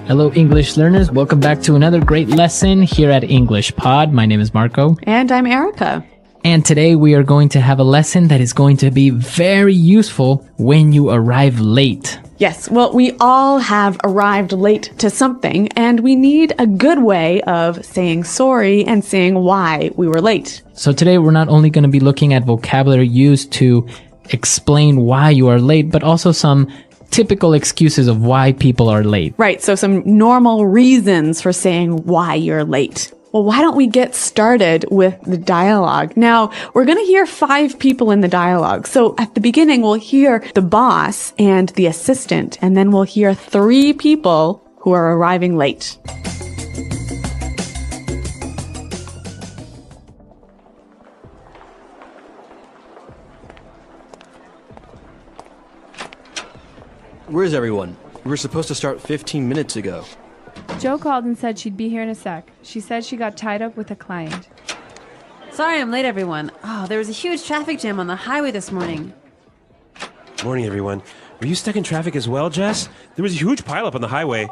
Hello, English learners. Welcome back to another great lesson here at English Pod. My name is Marco. And I'm Erica. And today we are going to have a lesson that is going to be very useful when you arrive late. Yes, well, we all have arrived late to something, and we need a good way of saying sorry and saying why we were late. So today we're not only going to be looking at vocabulary used to explain why you are late, but also some typical excuses of why people are late. Right, so some normal reasons for saying why you're late. Well, why don't we get started with the dialogue? Now, we're going to hear 5 people in the dialogue. So at the beginning, we'll hear the boss and the assistant, and then we'll hear 3 people who are arriving late. Where's everyone? We were supposed to start 15 minutes ago. Jo called and said she'd be here in a sec. She said she got tied up with a client. Sorry I'm late, everyone. Oh, there was a huge traffic jam on the highway this morning. Morning, everyone. Were you stuck in traffic as well, Jess? There was a huge pileup on the highway,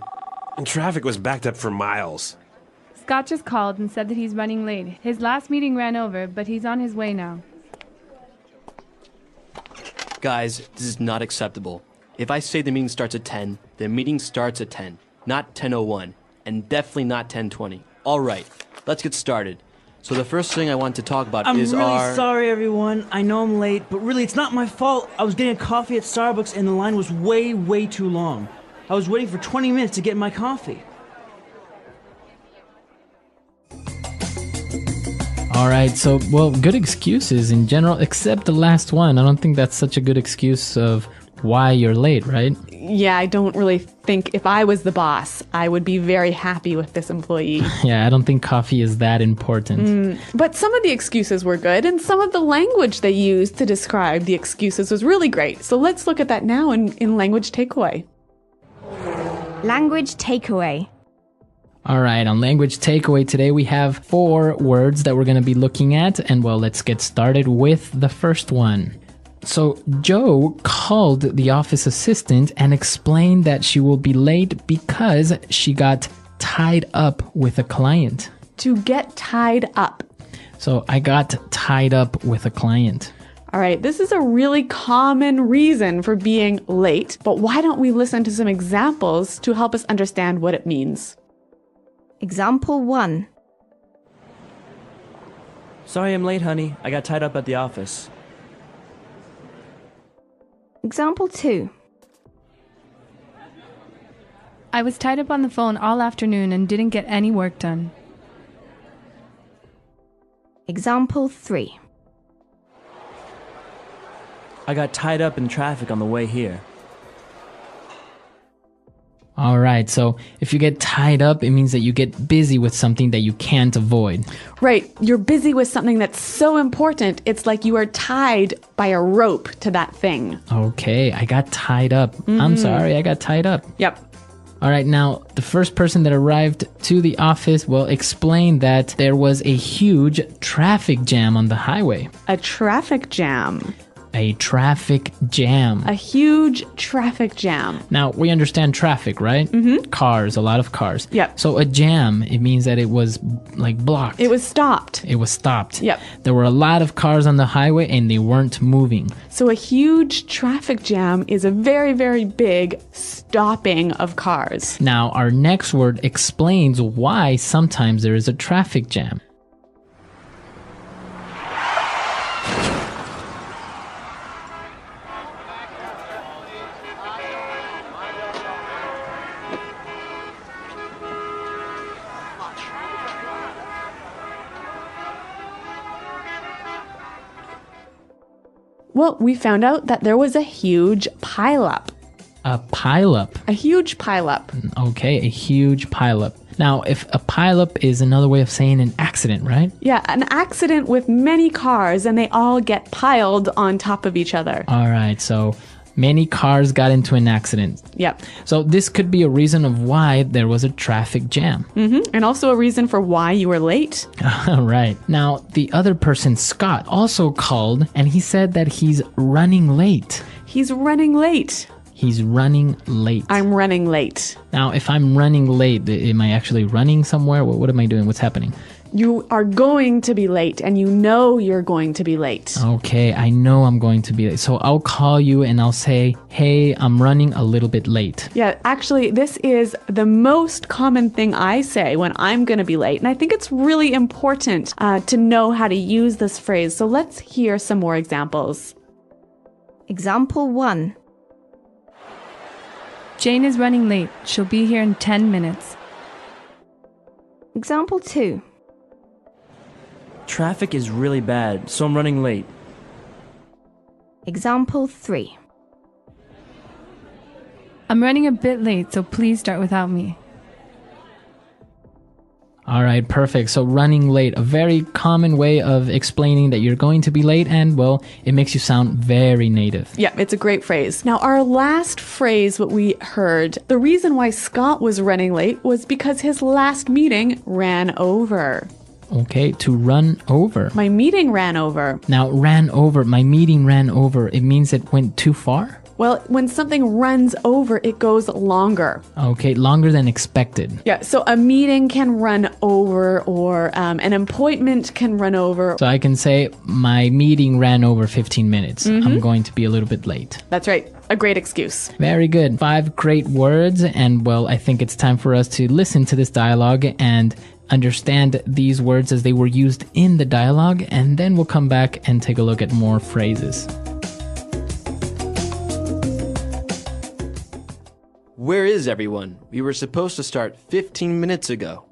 and traffic was backed up for miles. Scott just called and said that he's running late. His last meeting ran over, but he's on his way now. Guys, this is not acceptable. If I say the meeting starts at 10, the meeting starts at 10, not 10:01, and definitely not 10:20. All right, let's get started. So the first thing I want to talk about I'm is really sorry, everyone. I know I'm late, but really, it's not my fault. I was getting a coffee at Starbucks, and the line was way too long. I was waiting for 20 minutes to get my coffee. All right, so, well, good excuses in general, except the last one. I don't think that's such a good excuse of why you're late, right? Yeah, I don't really think if I was the boss, I would be very happy with this employee. Yeah, I don't think coffee is that important. But some of the excuses were good, and some of the language they used to describe the excuses was really great. So let's look at that now in language takeaway. Language takeaway. All right, on language takeaway today, we have 4 words that we're going to be looking at. And well, let's get started with the first one. So Jo called the office assistant and explained that she will be late because she got tied up with a client. To get tied up. So I got tied up with a client. All right, this is a really common reason for being late, but why don't we listen to some examples to help us understand what it means? Example 1. Sorry I'm late, honey. I got tied up at the office. Example 2. I was tied up on the phone all afternoon and didn't get any work done. Example 3. I got tied up in traffic on the way here. All right, so if you get tied up, it means that you get busy with something that you can't avoid. Right, you're busy with something that's so important, it's like you are tied by a rope to that thing. Okay, I got tied up. I'm sorry, I got tied up. Yep. All right, now the first person that arrived to the office will explain that there was a huge traffic jam on the highway. A traffic jam. A traffic jam. A huge traffic jam. Now, we understand traffic, right? Mm-hmm. Cars, a lot of cars. Yep. So a jam, it means that it was like blocked. It was stopped. It was stopped. Yep. There were a lot of cars on the highway and they weren't moving. So a huge traffic jam is a very big stopping of cars. Now, our next word explains why sometimes there is a traffic jam. Well, we found out that there was a huge pileup. A pileup. A huge pileup. Okay, a huge pileup. Now, if a pileup is another way of saying an accident, right? Yeah, an accident with many cars and they all get piled on top of each other. All right, so many cars got into an accident. Yep. So this could be a reason of why there was a traffic jam. And also a reason for why you were late. Right. Now, the other person, Scott, also called and he said that he's running late. He's running late. He's running late. I'm running late. Now, if I'm running late, am I actually running somewhere? What am I doing? What's happening? You are going to be late, and you know you're going to be late. Okay, I know I'm going to be late. So I'll call you and I'll say, hey, I'm running a little bit late. Yeah, actually, this is the most common thing I say when I'm going to be late. And I think it's really important to know how to use this phrase. So let's hear some more examples. Example 1. Jane is running late. She'll be here in 10 minutes. Example 2. Traffic is really bad, so I'm running late. Example 3. I'm running a bit late, so please start without me. All right, perfect. So running late, a very common way of explaining that you're going to be late, and well, it makes you sound very native. Yeah, it's a great phrase. Now, our last phrase, what we heard, the reason why Scott was running late was because his last meeting ran over. Okay, to run over. My meeting ran over. Now, ran over, my meeting ran over, it means it went too far? Well, when something runs over, it goes longer. Okay, longer than expected. Yeah, so a meeting can run over, or an appointment can run over. So I can say, my meeting ran over 15 minutes. I'm going to be a little bit late. That's right. A great excuse. Very good. 5 great words, and well, I think it's time for us to listen to this dialogue and understand these words as they were used in the dialogue, and then we'll come back and take a look at more phrases. Where is everyone? We were supposed to start 15 minutes ago.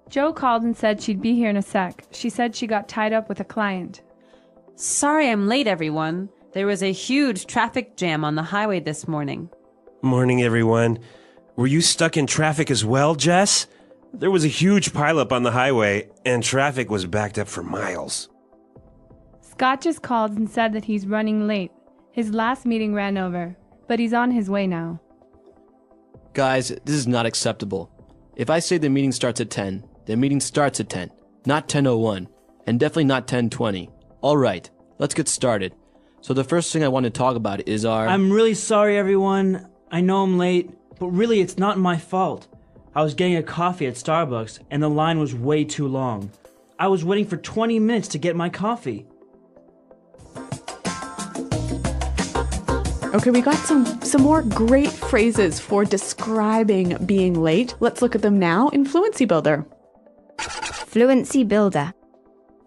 Joe called and said she'd be here in a sec. She said she got tied up with a client. Sorry I'm late, everyone. There was a huge traffic jam on the highway this morning. Morning, everyone. Were you stuck in traffic as well, Jess? There was a huge pileup on the highway, and traffic was backed up for miles. Scott just called and said that he's running late. His last meeting ran over, but he's on his way now. Guys, this is not acceptable. If I say the meeting starts at 10, the meeting starts at 10, not 10:01, and definitely not 10:20. All right, let's get started. So the first thing I want to talk about is our... I'm really sorry, everyone. I know I'm late, but really it's not my fault. I was getting a coffee at Starbucks, and the line was way too long. I was waiting for 20 minutes to get my coffee. Okay, we got some more great phrases for describing being late. Let's look at them now in Fluency Builder. Fluency Builder.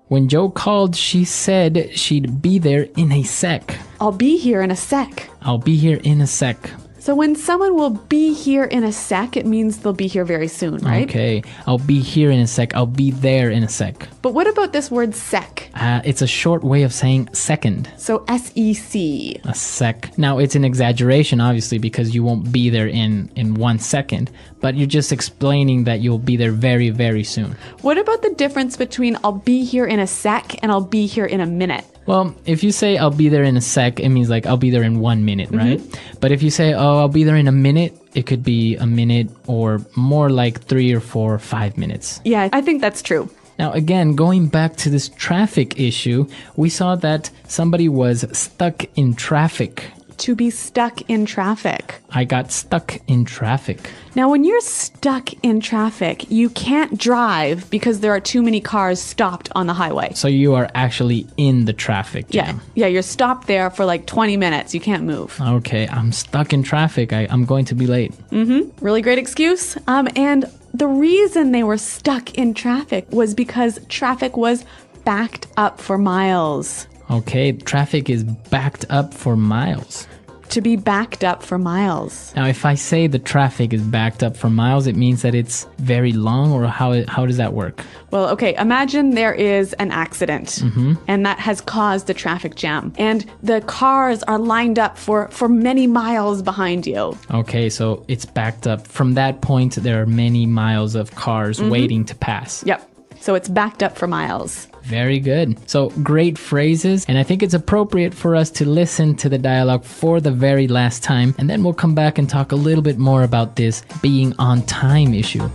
When Joe called, she said she'd be there in a sec. I'll be here in a sec. I'll be here in a sec. So when someone will be here in a sec, it means they'll be here very soon, right? Okay, I'll be here in a sec. I'll be there in a sec. But what about this word sec? It's a short way of saying second. So S-E-C. A sec. Now, it's an exaggeration, obviously, because you won't be there in 1 second, but you're just explaining that you'll be there very, very soon. What about the difference between I'll be here in a sec and I'll be here in a minute? Well, if you say I'll be there in a sec, it means like I'll be there in 1 minute, right? But if you say, oh, I'll be there in a minute, it could be a minute or more like 3 or 4 or 5 minutes. Yeah, I think that's true. Now, again, going back to this traffic issue, we saw that somebody was stuck in traffic. To be stuck in traffic. I got stuck in traffic. Now, when you're stuck in traffic, you can't drive because there are too many cars stopped on the highway. So you are actually in the traffic jam. Yeah, you're stopped there for like 20 minutes. You can't move. Okay, I'm stuck in traffic. I'm going to be late. Really great excuse. And the reason they were stuck in traffic was because traffic was backed up for miles. Okay, traffic is backed up for miles. To be backed up for miles. Now, if I say the traffic is backed up for miles, it means that it's very long, or how does that work? Well, okay, imagine there is an accident and that has caused a traffic jam and the cars are lined up for many miles behind you. Okay, so it's backed up. From that point, there are many miles of cars waiting to pass. Yep. So it's backed up for miles. Very good. So great phrases, and I think it's appropriate for us to listen to the dialogue for the very last time, and then we'll come back and talk a little bit more about this being on time issue.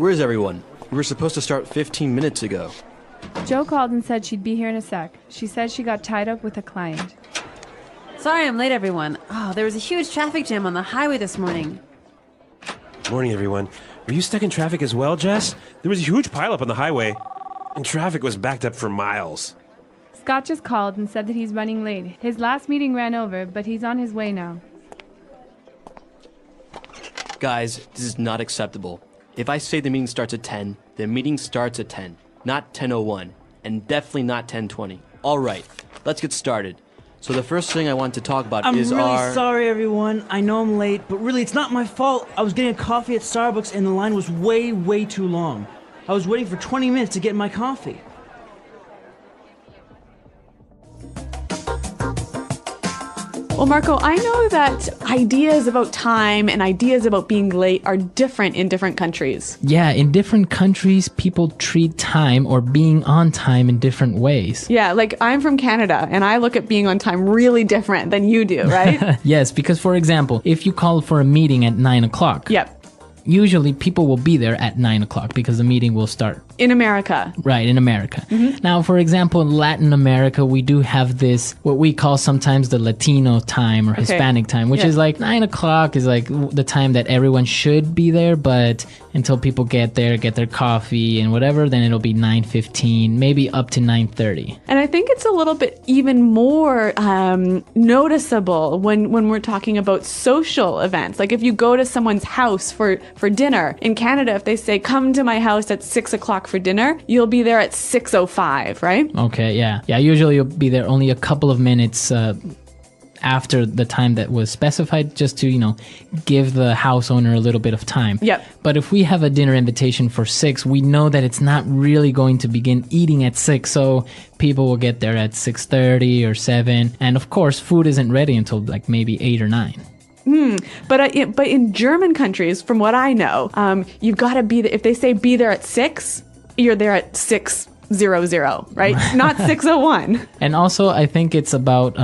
Where is everyone? We were supposed to start 15 minutes ago. Joe called and said she'd be here in a sec. She said she got tied up with a client. Sorry I'm late, everyone. Oh, there was a huge traffic jam on the highway this morning. Morning, everyone. Were you stuck in traffic as well, Jess? There was a huge pileup on the highway, and traffic was backed up for miles. Scott just called and said that he's running late. His last meeting ran over, but he's on his way now. Guys, this is not acceptable. If I say the meeting starts at 10, the meeting starts at 10, not 10:01, and definitely not 10:20. All right, let's get started. So the first thing I want to talk about I'm is really sorry, everyone. I know I'm late, but really, it's not my fault. I was getting a coffee at Starbucks, and the line was way too long. I was waiting for 20 minutes to get my coffee. Well, Marco, I know that ideas about time and ideas about being late are different in different countries. Yeah, in different countries, people treat time or being on time in different ways. Yeah, like I'm from Canada and I look at being on time really different than you do, right? Yes, because for example, if you call for a meeting at 9 o'clock, Yep. usually people will be there at 9 o'clock because the meeting will start. In America. Right, in America. Now, for example, in Latin America, we do have this, what we call sometimes the Latino time or Hispanic time, which is like 9 o'clock is like the time that everyone should be there, but until people get there, get their coffee and whatever, then it'll be 9:15, maybe up to 9:30. And I think it's a little bit even more noticeable when we're talking about social events. Like if you go to someone's house for dinner, in Canada, if they say, come to my house at 6 o'clock for dinner, you'll be there at 6:05, right? Okay, yeah. Yeah, usually you'll be there only a couple of minutes after the time that was specified, just to, give the house owner a little bit of time. Yep. But if we have a dinner invitation for 6, we know that it's not really going to begin eating at 6, so people will get there at 6:30 or 7. And of course, food isn't ready until like maybe 8 or 9. But in German countries, from what I know, you've got to be there. If they say be there at 6, you're there at 6:00, right? Not 6:01. And also, I think it's about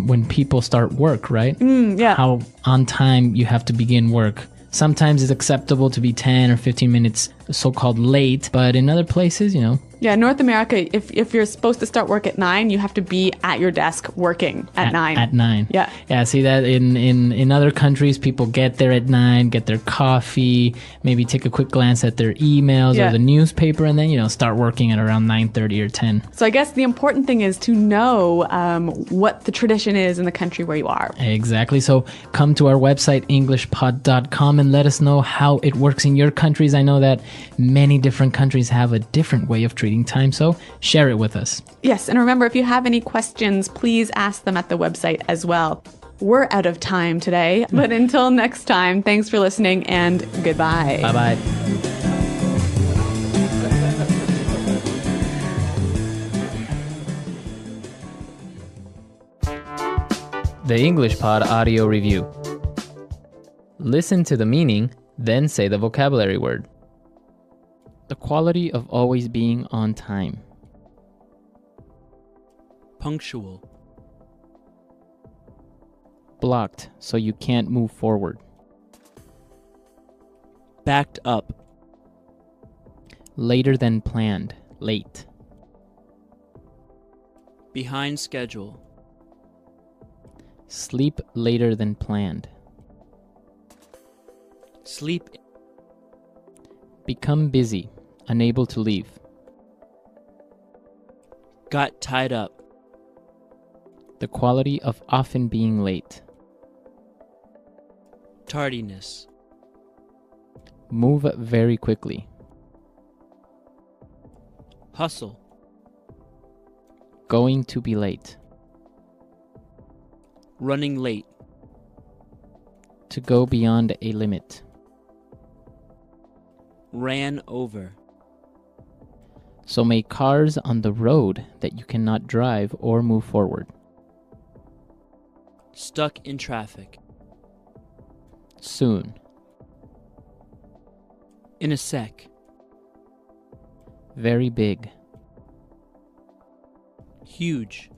when people start work, right? Yeah. How on time you have to begin work. Sometimes it's acceptable to be 10 or 15 minutes so-called late, but in other places, Yeah, North America, if you're supposed to start work at 9, you have to be at your desk working at 9. At 9. Yeah. Yeah, see that in other countries, people get there at 9, get their coffee, maybe take a quick glance at their emails Yeah. or the newspaper, and then, start working at around 9:30 or 10. So I guess the important thing is to know what the tradition is in the country where you are. Exactly. So come to our website, englishpod.com, and let us know how it works in your countries. I know that many different countries have a different way of treating time, so share it with us. Yes, and remember, if you have any questions, please ask them at the website as well. We're out of time today, but until next time, thanks for listening and goodbye. Bye-bye. The English Pod Audio Review. Listen to the meaning, then say the vocabulary word. The quality of always being on time. Punctual. Blocked so you can't move forward. Backed up. Later than planned. Late. Behind schedule. Sleep later than planned. Sleep. Become busy. Unable to leave. Got tied up. The quality of often being late. Tardiness. Move very quickly. Hustle. Going to be late. Running late. To go beyond a limit. Ran over. So make cars on the road that you cannot drive or move forward. Stuck in traffic. Soon. In a sec. Very big. Huge.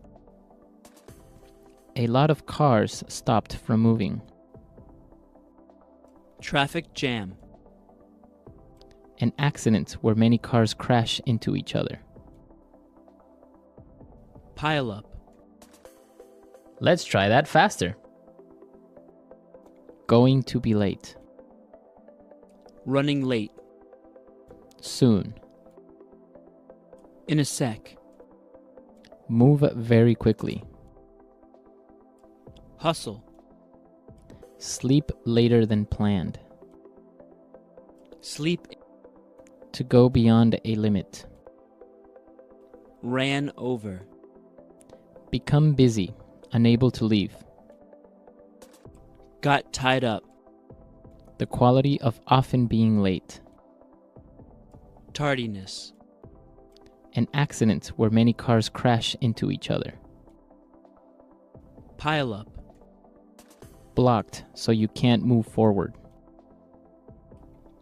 A lot of cars stopped from moving. Traffic jam. An accident where many cars crash into each other. Pile up. Let's try that faster. Going to be late. Running late. Soon. In a sec. Move very quickly. Hustle. Sleep later than planned. Sleep. To go beyond a limit. Ran over. Become busy, unable to leave. Got tied up. The quality of often being late. Tardiness. An accident where many cars crash into each other. Pile up. Blocked so you can't move forward.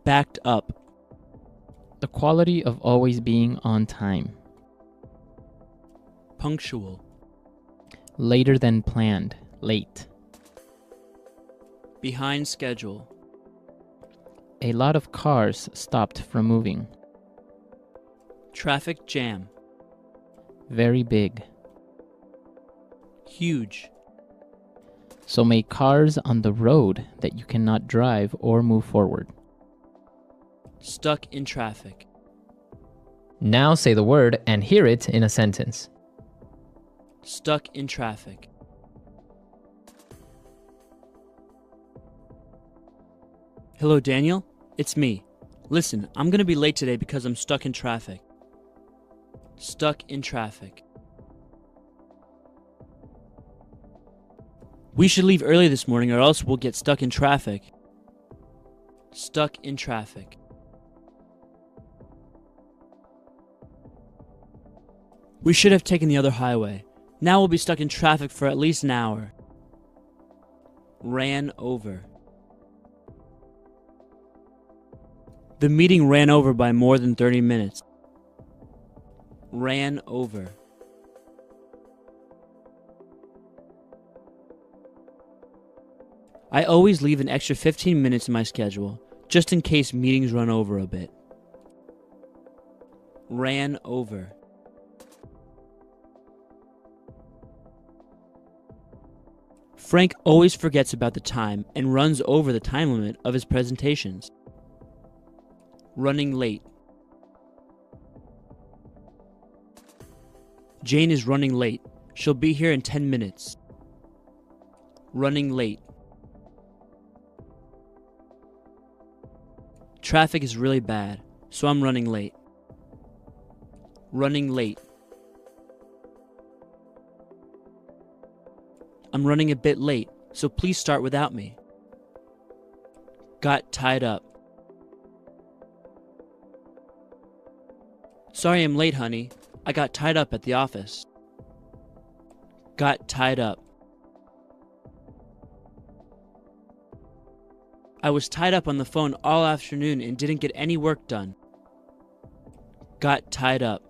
Backed up. The quality of always being on time. Punctual. Later than planned, late. Behind schedule. A lot of cars stopped from moving. Traffic jam. Very big. Huge. So many cars on the road that you cannot drive or move forward. Stuck in traffic. Now say the word and hear it in a sentence. Stuck in traffic. Hello, Daniel. It's me. Listen, I'm gonna be late today because I'm stuck in traffic. Stuck in traffic. We should leave early this morning or else we'll get stuck in traffic. Stuck in traffic. We should have taken the other highway. Now we'll be stuck in traffic for at least an hour. Ran over. The meeting ran over by more than 30 minutes. Ran over. I always leave an extra 15 minutes in my schedule, just in case meetings run over a bit. Ran over. Frank always forgets about the time and runs over the time limit of his presentations. Running late. Jane is running late. She'll be here in 10 minutes. Running late. Traffic is really bad, so I'm running late. Running late. I'm running a bit late, so please start without me. Got tied up. Sorry I'm late, honey. I got tied up at the office. Got tied up. I was tied up on the phone all afternoon and didn't get any work done. Got tied up.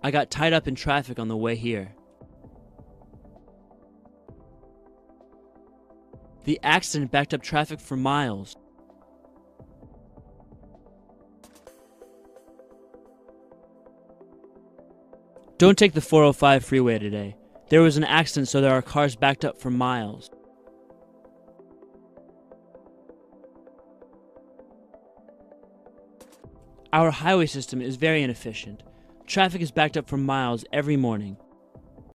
I got tied up in traffic on the way here. The accident backed up traffic for miles. Don't take the 405 freeway today. There was an accident, so there are cars backed up for miles. Our highway system is very inefficient. Traffic is backed up for miles every morning.